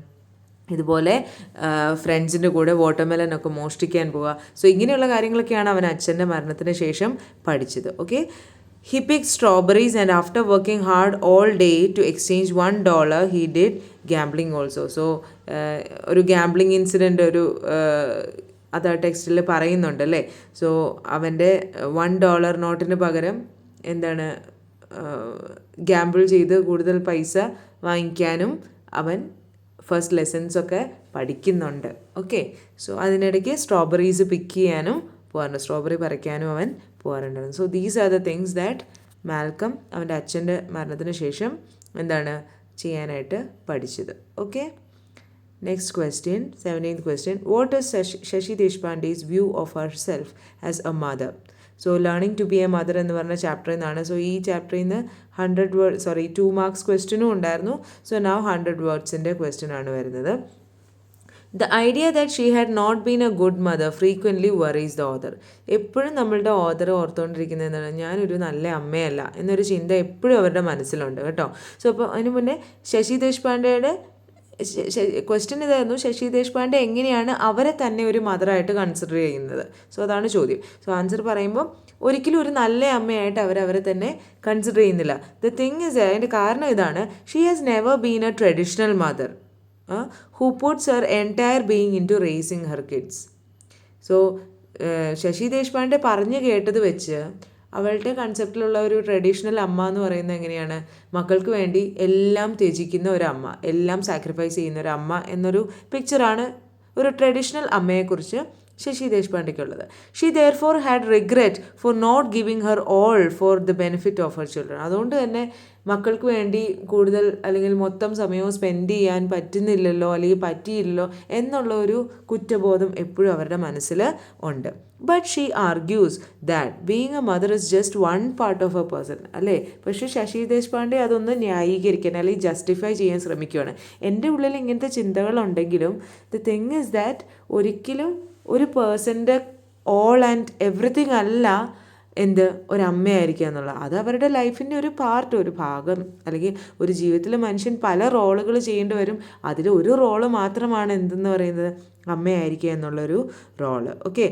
ഇതുപോലെ ഫ്രണ്ട്സിൻ്റെ കൂടെ വാട്ടർമെലനൊക്കെ മോഷ്ടിക്കാൻ പോവുക. സോ ഇങ്ങനെയുള്ള കാര്യങ്ങളൊക്കെയാണ് അവൻ അച്ഛൻ്റെ മരണത്തിന് ശേഷം പഠിച്ചത്. Okay. He picked strawberries and after working hard all day to exchange $1, he did gambling also. So ഒരു ഗാംബ്ലിംഗ് ഇൻസിഡൻറ്റ് അത് ടെക്സ്റ്റിൽ പറയുന്നുണ്ടല്ലേ. സോ അവൻ്റെ $1 നോട്ടിന് പകരം എന്താണ് ഗാംബിൾ ചെയ്ത് കൂടുതൽ പൈസ വാങ്ങിക്കാനും അവൻ ഫസ്റ്റ് ലെസൺസൊക്കെ പഠിക്കുന്നുണ്ട്. ഓക്കെ. സോ അതിനിടയ്ക്ക് സ്ട്രോബെറീസ് പിക്ക് ചെയ്യാനും പോകാറുണ്ട്, സ്ട്രോബെറി പറിക്കാനും അവൻ പോകാറുണ്ടായിരുന്നു. So these are the things that Malcolm അവൻ്റെ അച്ഛൻ്റെ മരണത്തിന് ശേഷം എന്താണ് ചെയ്യാനായിട്ട് പഠിച്ചത്. Okay. Next question, 17th question. What is Shashi Deshpande's view of herself as a mother? So learning to be a mother എന്ന് പറഞ്ഞ ചാപ്റ്ററിൽ നിന്നാണ്. സോ ഈ ചാപ്റ്ററിൽ നിന്ന് 2 മാർക്സ് ക്വസ്റ്റ്യനും ഉണ്ടായിരുന്നു. സോ നൗ 100 വേർഡ്സിൻ്റെ ക്വസ്റ്റ്യൻ ആണ് വരുന്നത്. The idea that she had not been a good mother frequently worries the author. എപ്പോഴും നമ്മളുടെ ഓഥർ ഓർത്തുകൊണ്ടിരിക്കുന്നത് എന്താണ്, ഞാനൊരു നല്ല അമ്മയല്ല എന്നൊരു ചിന്ത എപ്പോഴും അവരുടെ മനസ്സിലുണ്ട് കേട്ടോ. സോ അപ്പോൾ അതിന് മുന്നേ ശശി ദേശ്പാണ്ഡെയുടെ ക്വസ്റ്റ്യൻ ഇതായിരുന്നു, ശശി ദേശ്പാണ്ഡെ എങ്ങനെയാണ് അവരെ തന്നെ ഒരു മദറായിട്ട് കൺസിഡർ ചെയ്യുന്നത്. സോ അതാണ് ചോദ്യം. സോ ആൻസർ പറയുമ്പോൾ ഒരിക്കലും ഒരു നല്ല അമ്മയായിട്ട് അവരെ തന്നെ കൺസിഡർ ചെയ്യുന്നില്ല. ദ തിങ് ഇസ്, അതിൻ്റെ കാരണം ഇതാണ്, she has never been a traditional mother who puts her entire being into raising her kids. So Shashi Deshpande പറഞ്ഞു കേട്ടത് വെച്ച് അവളുടെ കൺസെപ്റ്റിലുള്ള ഒരു ട്രഡീഷണൽ അമ്മ എന്ന് പറയുന്നത് എങ്ങനെയാണ്, മക്കൾക്ക് വേണ്ടി എല്ലാം ത്യജിക്കുന്ന ഒരു അമ്മ, എല്ലാം സാക്രിഫൈസ് ചെയ്യുന്ന ഒരു അമ്മ എന്നൊരു പിക്ചറാണ് ഒരു ട്രഡീഷണൽ അമ്മയെക്കുറിച്ച് ശശി ദേശ്പാണ്ഡെക്കുള്ളത്. She therefore had regret for not giving her all for the benefit of her children. അതുകൊണ്ട് തന്നെ മക്കൾക്ക് വേണ്ടി കൂടുതൽ അല്ലെങ്കിൽ മൊത്തം സമയവും സ്പെൻഡ് ചെയ്യാൻ പറ്റുന്നില്ലല്ലോ അല്ലെങ്കിൽ പറ്റിയില്ലല്ലോ എന്നുള്ള ഒരു കുറ്റബോധം എപ്പോഴും അവരുടെ മനസ്സിൽ ഉണ്ട്. But she argues that being A mother is just one part of A person അല്ലേ. പക്ഷേ ശശി ദേശ്പാണ്ഡെ അതൊന്ന് ന്യായീകരിക്കാൻ അല്ലെങ്കിൽ ജസ്റ്റിഫൈ ചെയ്യാൻ ശ്രമിക്കുകയാണ്. എൻ്റെ ഉള്ളിൽ ഇങ്ങനത്തെ ചിന്തകളുണ്ടെങ്കിലും ദ തിങ് ഇസ് ദാറ്റ് ഒരിക്കലും ഒരു പേഴ്സൻ്റെ ഓൾ ആൻഡ് എവറിത്തിങ് അല്ല എന്ത് ഒരമ്മയായിരിക്കുക എന്നുള്ളത്. അത് അവരുടെ ലൈഫിൻ്റെ ഒരു പാർട്ട്, ഒരു ഭാഗം. അല്ലെങ്കിൽ ഒരു ജീവിതത്തിൽ മനുഷ്യൻ പല റോളുകൾ ചെയ്യേണ്ടി വരും. അതിൽ ഒരു റോള് മാത്രമാണ് എന്തെന്ന് പറയുന്നത്, അമ്മയായിരിക്കുക എന്നുള്ളൊരു role. Okay.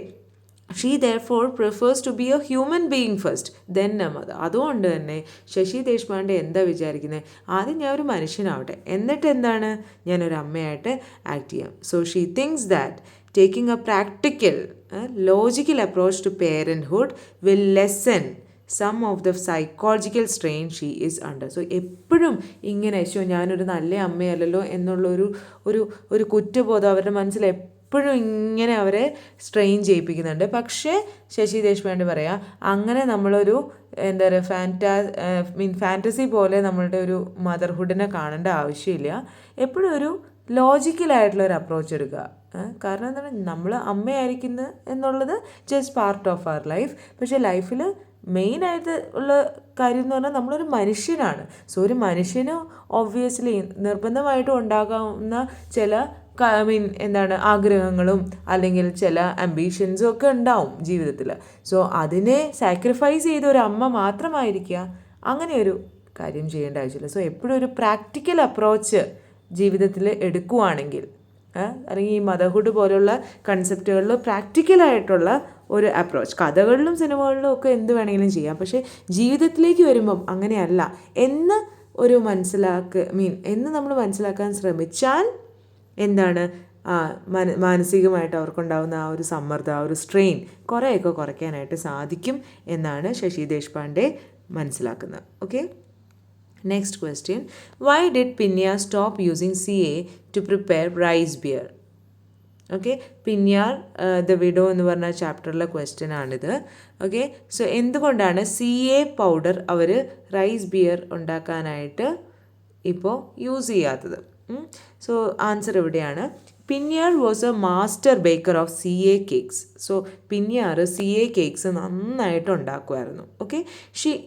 She therefore prefers to be a human being first then a mother. അതുകൊണ്ട് തന്നെ ശശി ദേശ്പാണ്ഡെ എന്താ വിചാരിക്കുന്നത്, ആദ്യം ഞാൻ ഒരു മനുഷ്യനാവട്ടെ, എന്നിട്ട് എന്താണ് ഞാനൊരു അമ്മയായിട്ട് ആക്ട് ചെയ്യാം. So she things that taking a practical, logical approach to parenthood will lessen some of the psychological strain she is under. So എപ്പോഴും ഇങ്ങനെ ഞാനൊരു നല്ല അമ്മയല്ലല്ലോ എന്നുള്ളൊരു ഒരു കുറ്റബോധം അവരുടെ മനസ്സിൽ എപ്പോഴും ഇങ്ങനെ അവരെ സ്ട്രെയിൻ ചെയ്യിപ്പിക്കുന്നുണ്ട്. പക്ഷേ ശശി ദേശ്പാണ്ഡെ പറയാം, അങ്ങനെ നമ്മളൊരു എന്താ പറയുക ഫാൻറ്റസി പോലെ നമ്മളുടെ ഒരു മദർഹുഡിനെ കാണേണ്ട ആവശ്യമില്ല. എപ്പോഴും ഒരു ലോജിക്കലായിട്ടുള്ള ഒരു അപ്രോച്ച് എടുക്കുക. കാരണം എന്താണ്, നമ്മൾ അമ്മയായിരിക്കുന്നത് എന്നുള്ളത് just part of our life. പക്ഷേ ലൈഫിൽ മെയിനായിട്ട് ഉള്ള കാര്യം എന്ന് പറഞ്ഞാൽ നമ്മളൊരു മനുഷ്യനാണ്. സോ ഒരു മനുഷ്യന് ഒബ്വിയസ്ലി നിർബന്ധമായിട്ടും ഉണ്ടാകാവുന്ന ചില എന്താണ് ആഗ്രഹങ്ങളും അല്ലെങ്കിൽ ചില അംബീഷൻസും ഒക്കെ ഉണ്ടാവും ജീവിതത്തിൽ. സോ അതിനെ സാക്രിഫൈസ് ചെയ്ത ഒരു അമ്മ മാത്രമായിരിക്കുക അങ്ങനെ ഒരു കാര്യം ചെയ്യേണ്ട ആവശ്യമില്ല. സോ എപ്പോഴും ഒരു പ്രാക്ടിക്കൽ അപ്രോച്ച് ജീവിതത്തിൽ എടുക്കുവാണെങ്കിൽ, അല്ലെങ്കിൽ ഈ മദർഹുഡ് പോലുള്ള കൺസെപ്റ്റുകളിൽ പ്രാക്ടിക്കലായിട്ടുള്ള ഒരു അപ്രോച്ച്, കഥകളിലും സിനിമകളിലും ഒക്കെ എന്ത് വേണമെങ്കിലും ചെയ്യാം. പക്ഷേ ജീവിതത്തിലേക്ക് വരുമ്പം അങ്ങനെയല്ല എന്ന് ഒരു എന്ന് നമ്മൾ മനസ്സിലാക്കാൻ ശ്രമിച്ചാൽ എന്താണ് മാനസികമായിട്ട് അവർക്കുണ്ടാകുന്ന ആ ഒരു സമ്മർദ്ദം, ആ ഒരു സ്ട്രെയിൻ കുറേയൊക്കെ കുറയ്ക്കാനായിട്ട് സാധിക്കും എന്നാണ് ശശി ദേശ്പാണ്ഡെ മനസ്സിലാക്കുന്നത്. Okay, next question. Why did Pinyar stop using CA to prepare rice beer? Okay, Pinyar the widow എന്ന് പറഞ്ഞ ചാപ്റ്ററിലെ ക്വസ്റ്റ്യൻ ആണിത്. ഓക്കെ, സോ എന്തുകൊണ്ടാണ് CA പൗഡർ അവർ റൈസ് ബിയർ ഉണ്ടാക്കാനായിട്ട് ഇപ്പോൾ യൂസ് ചെയ്യാത്തത്? സോ ആൻസർ ഇവിടെയാണ്. Pinyar was a master baker of CA cakes. So Pinyar CA cakes നന്നായിട്ട് ഉണ്ടാക്കുമായിരുന്നു. ഓക്കെ,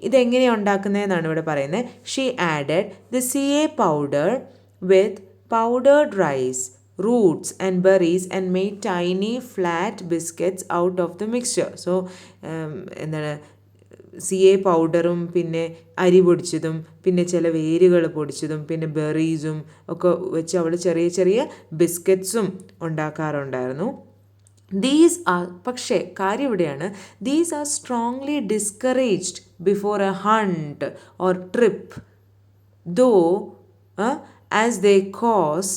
ഇതെങ്ങനെയാണ് ഉണ്ടാക്കുന്നതെന്നാണ് ഇവിടെ പറയുന്നത്. She added the CA powder with powdered rice, roots and berries and made tiny flat biscuits out of the mixture. So എന്താണ് CA പൗഡറും പിന്നെ അരി പൊടിച്ചതും പിന്നെ ചില വേരുകൾ പൊടിച്ചതും പിന്നെ ബെറീസും ഒക്കെ വെച്ച് അവൾ ചെറിയ ചെറിയ ബിസ്ക്കറ്റ്സും ഉണ്ടാക്കാറുണ്ടായിരുന്നു. പക്ഷേ കാര്യം ഇവിടെയാണ്, these are strongly discouraged before a hunt or trip, though as they cause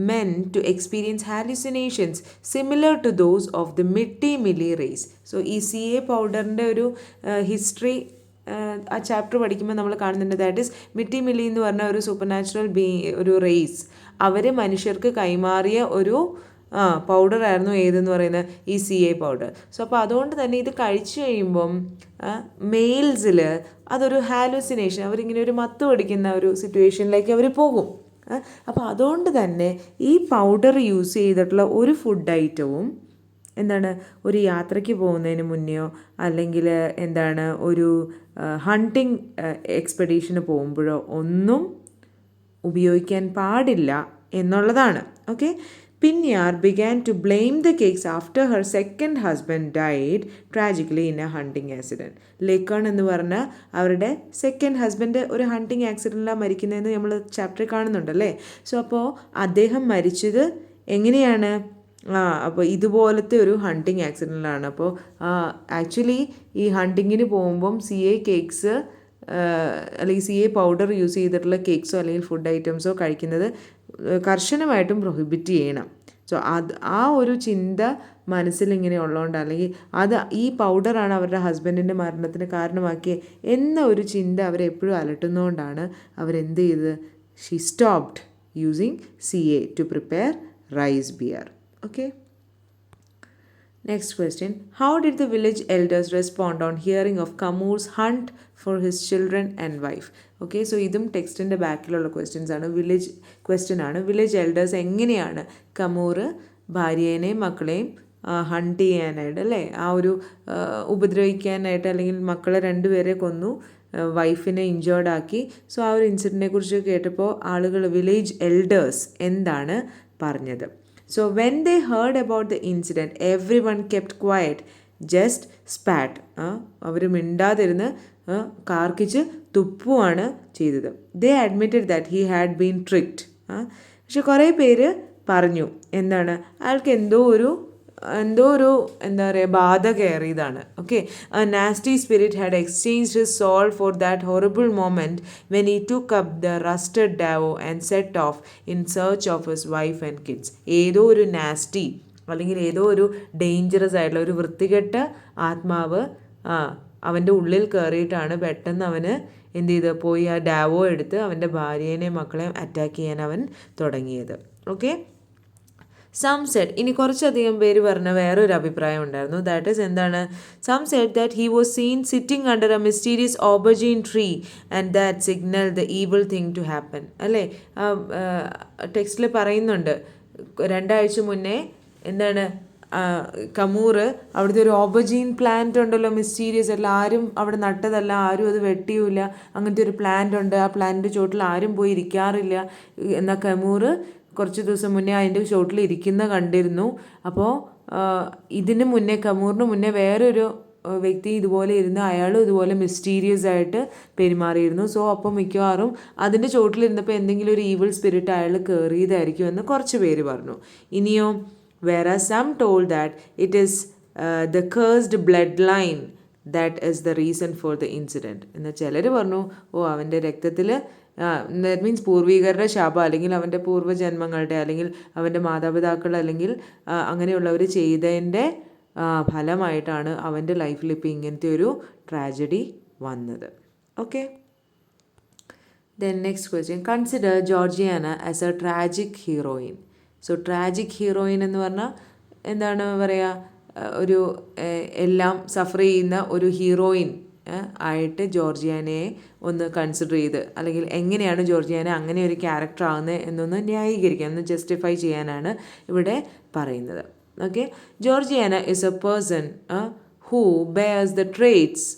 men to experience hallucinations similar to those of the Mitti-Milli race. So ഈ CA പൗഡറിൻ്റെ ഒരു ഹിസ്റ്ററി ആ ചാപ്റ്റർ പഠിക്കുമ്പോൾ നമ്മൾ കാണുന്നുണ്ട്. ദാറ്റ് ഈസ് മിറ്റി-മില്ലി എന്ന് പറഞ്ഞ ഒരു സൂപ്പർ നാച്ചുറൽ ഒരു റേസ്, അവർ മനുഷ്യർക്ക് കൈമാറിയ ഒരു പൗഡറായിരുന്നു ഏതെന്ന് പറയുന്നത് ഈ CA പൗഡർ. സോ അപ്പോൾ അതുകൊണ്ട് തന്നെ ഇത് കഴിച്ചു കഴിയുമ്പം മെയിൽസിൽ അതൊരു ഹാലുസിനേഷൻ, അവരിങ്ങനെ ഒരു മത്ത് പിടിക്കുന്ന ഒരു സിറ്റുവേഷനിലേക്ക് അവർ പോകും. അപ്പോൾ അതുകൊണ്ട് തന്നെ ഈ പൗഡർ യൂസ് ചെയ്തിട്ടുള്ള ഒരു ഫുഡ് ഐറ്റവും എന്താണ് ഒരു യാത്രയ്ക്ക് പോകുന്നതിന് മുന്നെയോ അല്ലെങ്കിൽ എന്താണ് ഒരു ഹണ്ടിങ് എക്സ്പെഡീഷന് പോകുമ്പോഴോ ഒന്നും ഉപയോഗിക്കാൻ പാടില്ല എന്നുള്ളതാണ്. Okay, Pinyar began to blame the cakes after her second husband died tragically in a hunting accident. ലേക്കൺ എന്ന് പറഞ്ഞ അവരുടെ സെക്കൻഡ് ഹസ്ബൻഡ് ഒരു ഹണ്ടിങ് ആക്സിഡൻറ്റിലാണ് മരിക്കുന്നതെന്ന് നമ്മൾ ചാപ്റ്ററിൽ കാണുന്നുണ്ടല്ലേ. സോ അപ്പോൾ അദ്ദേഹം മരിച്ചത് എങ്ങനെയാണ്? അപ്പോൾ ഇതുപോലത്തെ ഒരു ഹണ്ടിങ് ആക്സിഡൻറ്റിലാണ്. അപ്പോൾ ആക്ച്വലി ഈ ഹണ്ടിങ്ങിന് പോകുമ്പം CA കേക്ക്സ് അല്ലെങ്കിൽ CA പൗഡർ യൂസ് ചെയ്തിട്ടുള്ള കേക്ക്സോ അല്ലെങ്കിൽ ഫുഡ് ഐറ്റംസോ കഴിക്കുന്നത് കർശനമായിട്ടും പ്രൊഹിബിറ്റ് ചെയ്യണം. സോ ആ ഒരു ചിന്ത മനസ്സിലിങ്ങനെ ഉള്ളതുകൊണ്ട്, അല്ലെങ്കിൽ ഈ പൗഡറാണ് അവരുടെ ഹസ്ബൻഡിൻ്റെ മരണത്തിന് കാരണമാക്കിയത് എന്ന ഒരു ചിന്ത അവരെ എപ്പോഴും അലട്ടുന്നതുകൊണ്ടാണ് അവരെന്ത് ചെയ്തത്? She stopped using CA to prepare rice beer. Okay, next question. How did the village elders respond on hearing of Kamur's hunt for his children and wife? Okay, so ഇതും ടെക്സ്റ്റിൻ്റെ ബാക്കിലുള്ള ക്വസ്റ്റ്യൻസ് ആണ്. വില്ലേജ് എൽഡേഴ്സ് എങ്ങനെയാണ് കമൂർ ഭാര്യേനെയും മക്കളെയും ഹണ്ട് ചെയ്യാനായിട്ട്, അല്ലേ, ആ ഒരു ഉപദ്രവിക്കാനായിട്ട്, അല്ലെങ്കിൽ മക്കളെ രണ്ടുപേരെ കൊന്നു, വൈഫിനെ ഇഞ്ചേർഡ് ആക്കി. സോ ആ ഒരു ഇൻസിഡൻറ്റിനെ കുറിച്ച് കേട്ടപ്പോൾ വില്ലേജ് എൽഡേഴ്സ് എന്താണ് പറഞ്ഞത്? So when they heard about the incident, everyone kept quiet, just spat. അവർ മിണ്ടാതിരുന്ന് കാർക്കിച്ച് തുപ്പുവാണ് ചെയ്തത്. They admitted that he had been tricked. പക്ഷെ കുറേ പേര് പറഞ്ഞു എന്താണ്, അയാൾക്ക് എന്തോ ഒരു എന്താ പറയുക ബാധ കയറിയതാണ്. Okay, a nasty spirit had exchanged his soul for that horrible moment when he took up the rusted dao and set off in search of his wife and kids. ഏതോ ഒരു നാസ്റ്റി അല്ലെങ്കിൽ ഏതോ ഒരു ഡേഞ്ചറസ് ആയിട്ടുള്ള ഒരു വൃത്തികെട്ട ആത്മാവ് അവൻ്റെ ഉള്ളിൽ കയറിയിട്ടാണ് പെട്ടെന്ന് അവന് എന്ത് ചെയ്ത് പോയി ആ ഡാവോ എടുത്ത് അവൻ്റെ ഭാര്യേനെയും മക്കളെയും അറ്റാക്ക് ചെയ്യാൻ അവൻ തുടങ്ങിയത്. ഓക്കെ, സം സെഡ്, ഇനി കുറച്ചധികം പേര് പറഞ്ഞ വേറൊരു അഭിപ്രായം ഉണ്ടായിരുന്നു. ദാറ്റ് ഈസ് എന്താണ്? Some said that he was seen sitting under a mysterious aubergine tree and that signal the evil thing to happen. അല്ലേ, ടെക്സ്റ്റിൽ പറയുന്നുണ്ട് 2 ആഴ്ച മുന്നേ എന്താണ് കമൂർ അവിടുത്തെ ഒരു ഓബർജീൻ പ്ലാന്റ് ഉണ്ടല്ലോ, മിസ്റ്റീരിയസ് അല്ല, ആരും അവിടെ നട്ടതല്ല, ആരും അത് വെട്ടിയൂല, അങ്ങനത്തെ ഒരു പ്ലാന്റ് ഉണ്ട്, ആ പ്ലാന്റിൻ്റെ ചോട്ടിൽ ആരും പോയി ഇരിക്കാറില്ല. എന്നാൽ കമൂർ കുറച്ച് ദിവസം മുന്നേ അതിൻ്റെ ചോട്ടിൽ ഇരിക്കുന്ന കണ്ടിരുന്നു. അപ്പോൾ ഇതിന് മുന്നേ, കമൂറിന് മുന്നേ വേറൊരു വ്യക്തി ഇതുപോലെ ഇരുന്ന് അയാളും ഇതുപോലെ മിസ്റ്റീരിയസ് ആയിട്ട് പെരുമാറിയിരുന്നു. സോ അപ്പോൾ മിക്കവാറും അതിൻ്റെ ചോട്ടിലിരുന്നപ്പോൾ എന്തെങ്കിലും ഒരു ഈവിൾ സ്പിരിറ്റ് അയാൾ കയറിയതായിരിക്കും എന്ന് കുറച്ച് പേര് പറഞ്ഞു. ഇനിയോ, whereas some told that it is the cursed bloodline that is the reason for the incident. എന്നാൽ ചിലർ പറഞ്ഞു, അവൻ്റെ രക്തത്തിൽ, ദാറ്റ് മീൻസ് പൂർവികരുടെ ശാപം, അല്ലെങ്കിൽ അവൻ്റെ പൂർവ്വജന്മങ്ങളുടെ, അല്ലെങ്കിൽ അവൻ്റെ മാതാപിതാക്കൾ, അല്ലെങ്കിൽ അങ്ങനെയുള്ളവർ ചെയ്തതിൻ്റെ ഫലമായിട്ടാണ് അവൻ്റെ ലൈഫിൽ ഇപ്പോൾ ഇങ്ങനത്തെ ഒരു ട്രാജഡി വന്നത്. Okay, then next question. Consider Georgiana as a tragic heroine. So tragic heroine എന്ന് പറഞ്ഞാൽ എന്താണ് പറയുക, ഒരു എല്ലാം സഫർ ചെയ്യുന്ന ഒരു ഹീറോയിൻ ആയിട്ട് ജോർജിയാനയെ ഒന്ന് കൺസിഡർ ചെയ്ത്, അല്ലെങ്കിൽ എങ്ങനെയാണ് ജോർജിയാന അങ്ങനെ ഒരു ക്യാരക്ടർ ആകുന്നത് എന്നൊന്ന് ന്യായീകരിക്കാൻ, ഒന്ന് ജസ്റ്റിഫൈ ചെയ്യാനാണ് ഇവിടെ പറയുന്നത്. Okay, Georgiana is a person who bears the traits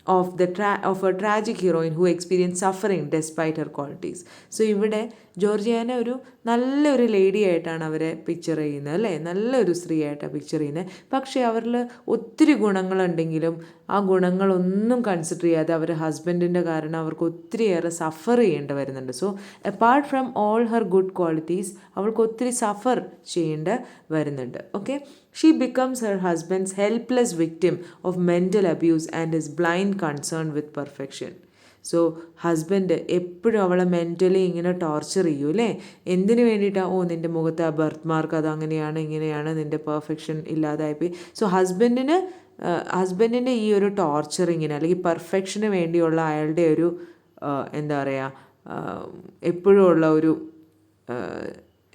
of a tragic heroine who experienced suffering despite her qualities. So ഇവിടെ ജോർജിയാന ഒരു നല്ലൊരു ലേഡി ആയിട്ടാണ് അവരെ പിക്ചർ ചെയ്യുന്നത്, അല്ലേ, നല്ലൊരു സ്ത്രീ ആയിട്ടാണ് പിക്ചർ ചെയ്യുന്നത്. പക്ഷേ അവരിൽ ഒത്തിരി ഗുണങ്ങളുണ്ടെങ്കിലും ആ ഗുണങ്ങളൊന്നും കൺസിഡർ ചെയ്യാതെ അവർ ഹസ്ബൻഡിൻ്റെ കാരണം അവർക്ക് ഒത്തിരിയേറെ സഫർ ചെയ്യേണ്ടി വരുന്നുണ്ട്. So apart from all her good qualities അവൾക്ക് ഒത്തിരി സഫർ ചെയ്യേണ്ടി വരുന്നുണ്ട്. Okay, she becomes her husband's helpless victim of mental abuse and is blind concern with perfection. So husband എപ്പോഴും അവളെ മെൻ്റലി ഇങ്ങനെ ടോർച്ചർ ചെയ്യൂ, അല്ലേ, എന്തിനു വേണ്ടിയിട്ടാണ്? നിൻ്റെ മുഖത്ത് ആ ബർത്ത് മാർക്ക് അത് അങ്ങനെയാണ് ഇങ്ങനെയാണ്, നിൻ്റെ പെർഫെക്ഷൻ ഇല്ലാതായിപ്പോയി. സോ ഹസ്ബൻഡിൻ്റെ ഈ ഒരു ടോർച്ചറിങ്ങിന്, അല്ലെങ്കിൽ പെർഫെക്ഷന് വേണ്ടിയുള്ള അയാളുടെ ഒരു എന്താ പറയുക, എപ്പോഴും ഉള്ള ഒരു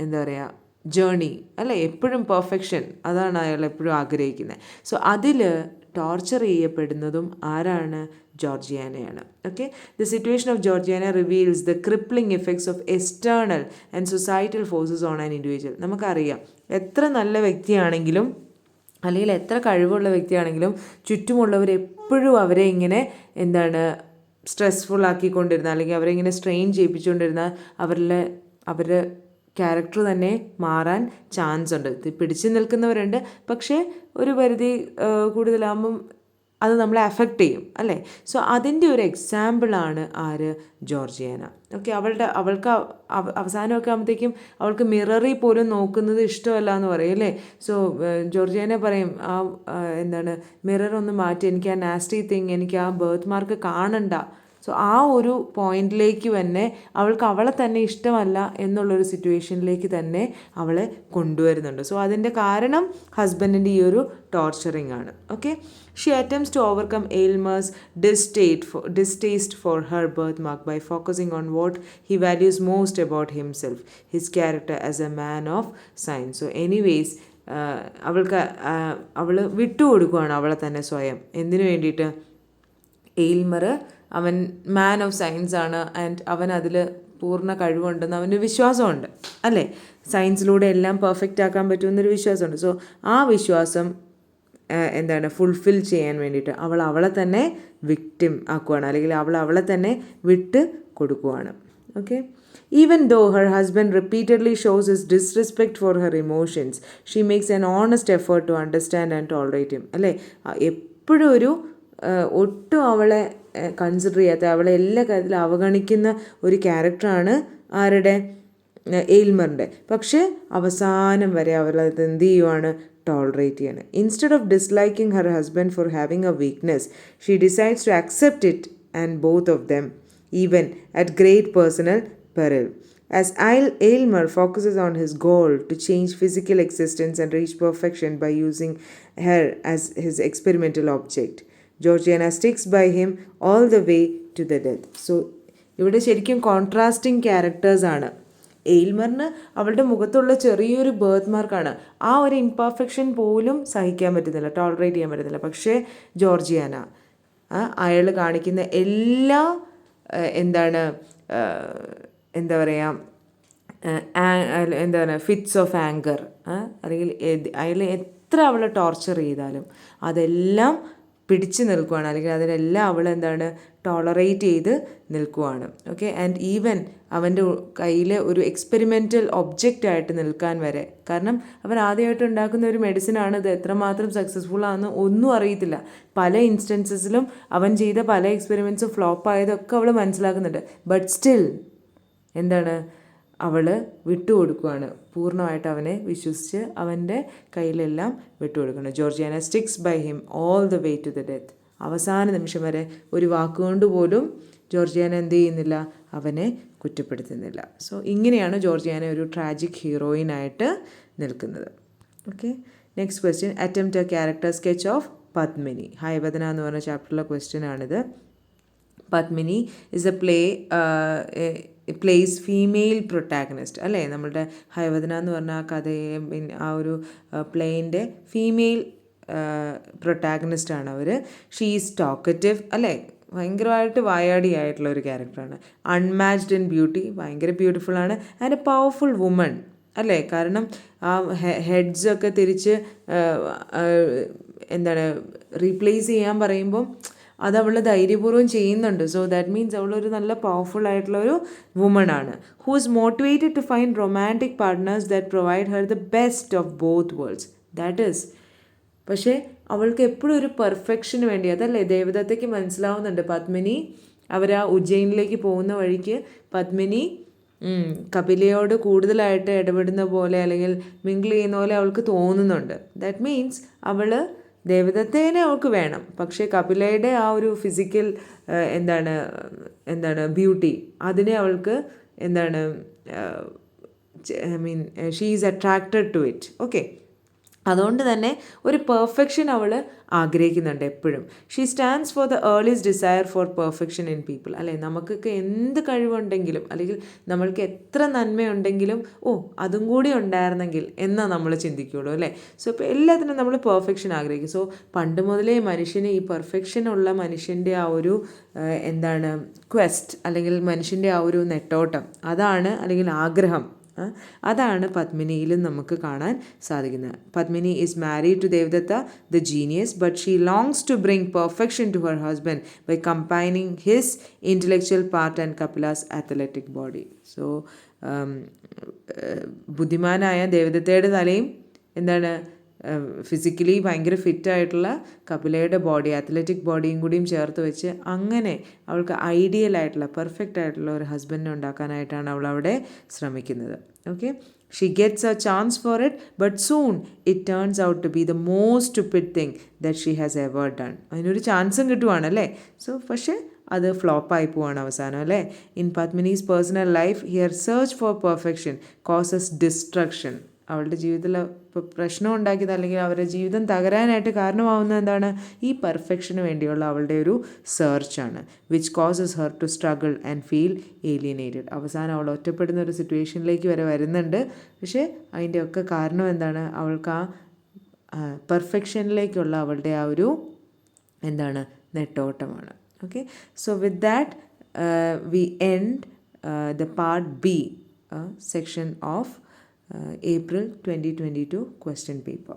എന്താ പറയുക, ജേണി, അല്ലേ, എപ്പോഴും പെർഫെക്ഷൻ, അതാണ് അയാൾ എപ്പോഴും ആഗ്രഹിക്കുന്നത്. സോ അതിൽ ടോർച്ചർ ചെയ്യപ്പെടുന്നതും ആരാണ്? ജോർജിയാനയാണ്. Okay, the situation of Georgiana reveals the crippling effects of external and societal forces on an individual. നമുക്കറിയാം, എത്ര നല്ല വ്യക്തിയാണെങ്കിലും, അല്ലെങ്കിൽ എത്ര കഴിവുള്ള വ്യക്തിയാണെങ്കിലും, ചുറ്റുമുള്ളവർ എപ്പോഴും അവരെ ഇങ്ങനെ സ്ട്രെസ്ഫുൾ ആക്കിക്കൊണ്ടിരുന്ന, അല്ലെങ്കിൽ അവരെ ഇങ്ങനെ സ്ട്രെയിൻ ചെയ്യിപ്പിച്ചുകൊണ്ടിരുന്ന അവരുടെ ക്യാരക്ടർ തന്നെ മാറാൻ ചാൻസ് ഉണ്ട്. പിടിച്ചു നിൽക്കുന്നവരുണ്ട്, പക്ഷേ ഒരു പരിധി കൂടുതലാകുമ്പം അത് നമ്മളെ അഫക്റ്റ് ചെയ്യും, അല്ലേ. സോ അതിൻ്റെ ഒരു എക്സാമ്പിളാണ് ആര്? ജോർജിയാന. ഓക്കെ, അവൾക്ക് അവസാനമൊക്കെ ആകുമ്പോഴത്തേക്കും അവൾക്ക് മിററിൽ പോലും നോക്കുന്നത് ഇഷ്ടമല്ല എന്ന് പറയും, അല്ലേ. സോ ജോർജിയാന പറയും, മിറർ ഒന്ന് മാറ്റി, എനിക്ക് ആ നാസ്റ്റി തിങ്, എനിക്ക് ആ ബർത്ത് മാർക്ക് കാണണ്ട. സോ ആ ഒരു പോയിന്റിലേക്ക് തന്നെ അവൾക്ക് അവളെ തന്നെ ഇഷ്ടമല്ല എന്നുള്ളൊരു സിറ്റുവേഷനിലേക്ക് തന്നെ അവളെ കൊണ്ടുവരുന്നുണ്ട്. സോ അതിൻ്റെ കാരണം ഹസ്ബൻഡിൻ്റെ ഈ ഒരു ടോർച്ചറിങ് ആണ്. Okay, she attempts to overcome Aylmer's distaste for her birthmark by focusing on what he values most about himself, his character as a man of science. So anyways, അവൾ വിട്ടുകൊടുക്കുകയാണ് അവളെ തന്നെ സ്വയം. എന്തിനു വേണ്ടിയിട്ട്? എയിൽമർ അവൻ മാൻ ഓഫ് സയൻസ് ആണ്, ആൻഡ് അവൻ അതിൽ പൂർണ്ണ കഴിവുണ്ടെന്ന് അവന് വിശ്വാസമുണ്ട്, അല്ലേ. സയൻസിലൂടെ എല്ലാം പെർഫെക്റ്റ് ആക്കാൻ പറ്റുമെന്നൊരു വിശ്വാസമുണ്ട്. സോ ആ വിശ്വാസം ഫുൾഫിൽ ചെയ്യാൻ വേണ്ടിയിട്ട് അവളെ തന്നെ വിക്ടിം ആക്കുവാണ്, അല്ലെങ്കിൽ അവളെ തന്നെ വിട്ട് കൊടുക്കുവാണ്. Okay, even though her husband repeatedly shows his disrespect for her emotions, she makes an honest effort to understand and tolerate him, അല്ലേ. എപ്പോഴും ഒട്ടും അവളെ കൺസിഡർ ചെയ്യാത്ത, അവളെ എല്ലാ കാര്യത്തിലും അവഗണിക്കുന്ന ഒരു ക്യാരക്ടറാണ് ആരുടെ? എയിൽമറിൻ്റെ. പക്ഷേ അവസാനം വരെ അവളത് എന്ത് ചെയ്യുവാണ്? ടോളറേറ്റ് ചെയ്യാണ്. Instead of disliking her husband for having a weakness, she decides to accept it and both of them, even at great personal peril. As Aylmer focuses on his goal to change physical existence and reach perfection by using her as his experimental object, Georgiana sticks by him all the way to the death. So ഇവിടെ ശരിക്കും കോൺട്രാസ്റ്റിംഗ് ക്യാരക്ടേഴ്സാണ് എയിൽമറിന് അവളുടെ മുഖത്തുള്ള ചെറിയൊരു ബേർത്ത് മാർക്കാണ്. ആ ഒരു ഇംപെർഫെക്ഷൻ പോലും സഹിക്കാൻ പറ്റുന്നില്ല, ടോളറേറ്റ് ചെയ്യാൻ പറ്റുന്നില്ല. പക്ഷേ ജോർജിയാന അയാൾ കാണിക്കുന്ന എല്ലാ എന്താ പറയുക, എന്താ പറയുക, ഫിറ്റ്സ് ഓഫ് ആങ്കർ, അല്ലെങ്കിൽ അയാൾ എത്ര അവളെ ടോർച്ചർ ചെയ്താലും അതെല്ലാം പിടിച്ചു നിൽക്കുവാണ്, അല്ലെങ്കിൽ അതിനെല്ലാം അവൾ ടോളറേറ്റ് ചെയ്ത് നിൽക്കുവാണ്. ഓക്കെ, ആൻഡ് ഈവൻ അവൻ്റെ കയ്യിൽ ഒരു എക്സ്പെരിമെൻ്റൽ ഒബ്ജക്റ്റ് നിൽക്കാൻ വരെ. കാരണം അവൻ ആദ്യമായിട്ട് ഉണ്ടാക്കുന്ന ഒരു മെഡിസിനാണ്, ഇത് എത്രമാത്രം സക്സസ്ഫുൾ ആണെന്ന് ഒന്നും അറിയത്തില്ല. പല ഇൻസ്റ്റൻസസിലും അവൻ ചെയ്ത പല എക്സ്പെരിമെൻറ്റ്സും ഫ്ലോപ്പ് ആയതൊക്കെ അവൾ മനസ്സിലാക്കുന്നുണ്ട്. ബട്ട് സ്റ്റിൽ അവൾ വിട്ടുകൊടുക്കുകയാണ്, പൂർണ്ണമായിട്ട് അവനെ വിശ്വസിച്ച് അവൻ്റെ കയ്യിലെല്ലാം വിട്ടുകൊടുക്കണം. Georgiana sticks by him all the way to the death. അവസാന നിമിഷം വരെ ഒരു വാക്കുകൊണ്ട് പോലും ജോർജിയാന എന്ത് ചെയ്യുന്നില്ല, അവനെ കുറ്റപ്പെടുത്തുന്നില്ല. സോ ഇങ്ങനെയാണ് ജോർജിയാന ഒരു ട്രാജിക് ഹീറോയിനായിട്ട് നിൽക്കുന്നത്. Okay, next question, attempt a character sketch of Padmini. Hayavadana എന്ന് പറഞ്ഞ ചാപ്റ്ററിലെ ക്വസ്റ്റ്യൻ ആണിത്. Padmini is a play's female protagonist അല്ലേ. നമ്മളുടെ ഹയവദന എന്ന് പറഞ്ഞ ആ കഥയെ, ആ ഒരു പ്ലേയിൻ്റെ ഫീമെയിൽ പ്രൊട്ടാഗണിസ്റ്റാണ് അവർ. ഷീ ഈസ് ടോക്കറ്റീവ് അല്ലേ, ഭയങ്കരമായിട്ട് വായാടിയായിട്ടുള്ള ഒരു ക്യാരക്ടറാണ്. അൺമാച്ച്ഡ് ഇൻ ബ്യൂട്ടി, ഭയങ്കര ബ്യൂട്ടിഫുള്ളാണ്. ആൻഡ് എ പവർഫുൾ വുമൺ അല്ലേ. കാരണം ആ ഹെഡ്സൊക്കെ തിരിച്ച് റീപ്ലേസ് ചെയ്യാൻ പറയുമ്പം അത് അവൾ ധൈര്യപൂർവ്വം ചെയ്യുന്നുണ്ട്. സോ ദാറ്റ് മീൻസ് അവളൊരു നല്ല പവർഫുൾ ആയിട്ടുള്ള ഒരു വുമൺ ആണ്. Who is motivated to find romantic partners that provide her the best of both worlds. That is, പക്ഷേ അവൾക്ക് എപ്പോഴും ഒരു പെർഫെക്ഷന് വേണ്ടി, അതല്ലേ ദേവദത്തയ്ക്ക് മനസ്സിലാവുന്നുണ്ട്. പത്മിനി അവർ ആ ഉജ്ജയിനിലേക്ക് പോകുന്ന വഴിക്ക് പത്മിനി കപിലയോട് കൂടുതലായിട്ട് ഇടപെടുന്ന പോലെ, അല്ലെങ്കിൽ മിങ്കിൾ ചെയ്യുന്ന പോലെ അവൾക്ക് തോന്നുന്നുണ്ട്. ദാറ്റ് മീൻസ് അവൾ ദേവദത്തേനെ അവൾക്ക് വേണം, പക്ഷേ കപിലയുടെ ആ ഒരു ഫിസിക്കൽ ബ്യൂട്ടി, അതിനെ അവൾക്ക് she is attracted to it. Okay, അതുകൊണ്ട് തന്നെ ഒരു പെർഫെക്ഷൻ അവൾ ആഗ്രഹിക്കുന്നുണ്ട് എപ്പോഴും. She stands for the earliest desire for perfection in people അല്ലേ. നമുക്കൊക്കെ എന്ത് കഴിവുണ്ടെങ്കിലും, അല്ലെങ്കിൽ നമ്മൾക്ക് എത്ര നന്മയുണ്ടെങ്കിലും, അതും കൂടി ഉണ്ടായിരുന്നെങ്കിൽ എന്നാ നമ്മൾ ചിന്തിക്കുകയുള്ളൂ അല്ലേ. സോ ഇപ്പോൾ എല്ലാത്തിനും നമ്മൾ പെർഫെക്ഷൻ ആഗ്രഹിക്കും. സോ പണ്ട് മുതലേ മനുഷ്യന് ഈ പെർഫെക്ഷനുള്ള മനുഷ്യൻ്റെ ആ ഒരു ക്വസ്റ്റ്, അല്ലെങ്കിൽ മനുഷ്യൻ്റെ ആ ഒരു നെട്ടോട്ടം, അതാണ്, അല്ലെങ്കിൽ ആഗ്രഹം, അതാണ് പത്മിനിയിലും നമുക്ക് കാണാൻ സാധിക്കുന്നത്. Padmini is married to Devadatta the genius, but she longs to bring perfection to her husband by combining his intellectual part and Kapila's athletic body. So ബുദ്ധിമാനായ ദേവദത്തയുടെ തലയും ഫിസിക്കലി ഭയങ്കര ഫിറ്റായിട്ടുള്ള കപിലയുടെ ബോഡി, അത്ലറ്റിക് ബോഡിയും കൂടിയും ചേർത്ത് വെച്ച് അങ്ങനെ അവൾക്ക് ഐഡിയൽ ആയിട്ടുള്ള, പെർഫെക്റ്റ് ആയിട്ടുള്ള ഒരു ഹസ്ബൻഡിനെ ഉണ്ടാക്കാനായിട്ടാണ് അവൾ അവിടെ ശ്രമിക്കുന്നത്. Okay, she gets a chance for it, but soon it turns out to be the most stupid thing that she has ever done. അതിനൊരു ചാൻസും കിട്ടുവാണല്ലേ. സോ പക്ഷേ അത് ഫ്ലോപ്പായി പോവാണ് അവസാനം അല്ലേ. In Padmini's personal life here search for perfection causes destruction. അവളുടെ ജീവിതത്തിൽ ഇപ്പോൾ പ്രശ്നം ഉണ്ടാക്കിയത്, അല്ലെങ്കിൽ അവരുടെ ജീവിതം തകരാനായിട്ട് കാരണമാവുന്നത് എന്താണ്, ഈ പെർഫെക്ഷന് വേണ്ടിയുള്ള അവളുടെ ഒരു സെർച്ചാണ്. Which causes her to struggle and feel alienated. അവസാനം അവൾ ഒറ്റപ്പെടുന്ന ഒരു സിറ്റുവേഷനിലേക്ക് വരെ വരുന്നുണ്ട്. പക്ഷേ അതിൻ്റെ ഒക്കെ കാരണം എന്താണ്, അവൾക്ക് ആ പെർഫെക്ഷനിലേക്കുള്ള അവളുടെ ആ ഒരു നെട്ടോട്ടമാണ്. Okay, so with that we end the part B section of April 2022 question paper.